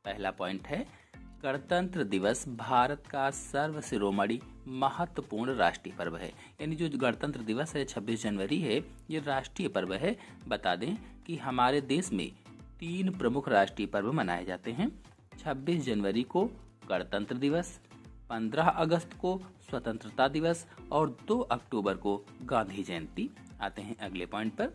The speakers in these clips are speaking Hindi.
पहला पॉइंट है गणतंत्र दिवस भारत का सर्वशिरोमणि महत्वपूर्ण राष्ट्रीय पर्व है। यानी जो गणतंत्र दिवस है 26 जनवरी है, ये राष्ट्रीय पर्व है। बता दें कि हमारे देश में 3 प्रमुख राष्ट्रीय पर्व मनाए जाते हैं। 26 जनवरी को गणतंत्र दिवस, 15 अगस्त को स्वतंत्रता दिवस और 2 अक्टूबर को गांधी जयंती। आते हैं अगले पॉइंट पर।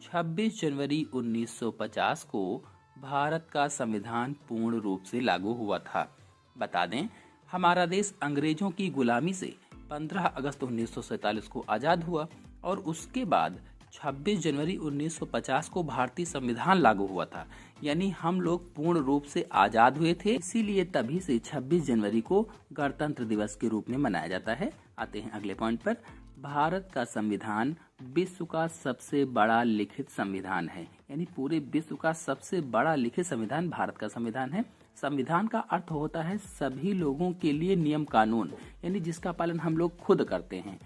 26 जनवरी 1950 को भारत का संविधान पूर्ण रूप से लागू हुआ था। बता दें हमारा देश अंग्रेजों की गुलामी से 15 अगस्त 1947 को आज़ाद हुआ और उसके बाद 26 जनवरी 1950 को भारतीय संविधान लागू हुआ था। यानी हम लोग पूर्ण रूप से आज़ाद हुए थे, इसीलिए तभी से 26 जनवरी को गणतंत्र दिवस के रूप में मनाया जाता है। आते हैं अगले पॉइंट पर। भारत का संविधान विश्व का सबसे बड़ा लिखित संविधान है। यानी पूरे विश्व का सबसे बड़ा लिखित संविधान भारत का संविधान है। संविधान का अर्थ होता है सभी लोगों के लिए नियम कानून, यानी जिसका पालन हम लोग खुद करते हैं।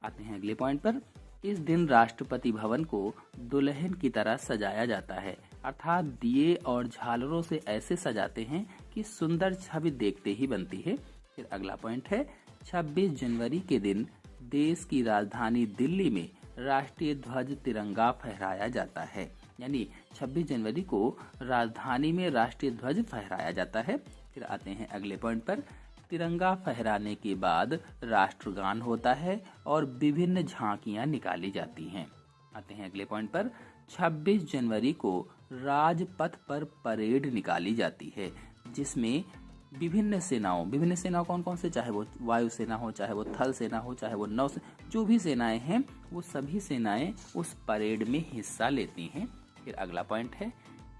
आते हैं अगले पॉइंट पर। इस दिन राष्ट्रपति भवन को दुल्हन की तरह सजाया जाता है, अर्थात दिए और झालरों से ऐसे सजाते हैं कि सुंदर छवि देखते ही बनती है। फिर अगला पॉइंट है 26 जनवरी के दिन देश की राजधानी दिल्ली में राष्ट्रीय ध्वज तिरंगा फहराया जाता है। यानी 26 जनवरी को राजधानी में राष्ट्रीय ध्वज फहराया जाता है। फिर आते हैं अगले पॉइंट पर। तिरंगा फहराने के बाद राष्ट्रगान होता है और विभिन्न झांकियां निकाली जाती हैं। आते हैं अगले पॉइंट पर। 26 जनवरी को राजपथ पर परेड निकाली जाती है, जिसमें विभिन्न सेनाओं कौन कौन से, चाहे वो वायुसेना हो, चाहे वो थल सेना हो, चाहे वो नौसेना, जो भी सेनाएं हैं वो सभी सेनाएं उस परेड में हिस्सा लेती हैं। फिर अगला पॉइंट है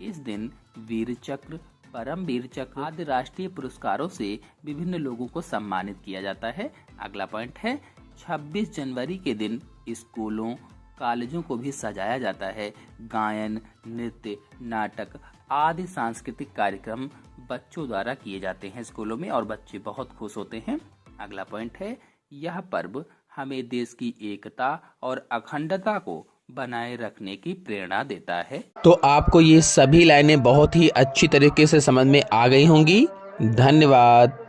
इस दिन वीर चक्र, परम वीर चक्र आदि राष्ट्रीय पुरस्कारों से विभिन्न लोगों को सम्मानित किया जाता है। अगला पॉइंट है 26 जनवरी के दिन स्कूलों कॉलेजों को भी सजाया जाता है। गायन, नृत्य, नाटक आदि सांस्कृतिक कार्यक्रम बच्चों द्वारा किए जाते हैं स्कूलों में और बच्चे बहुत खुश होते हैं। अगला पॉइंट है यह पर्व हमें देश की एकता और अखंडता को बनाए रखने की प्रेरणा देता है। तो आपको ये सभी लाइनें बहुत ही अच्छी तरीके से समझ में आ गई होंगी। धन्यवाद।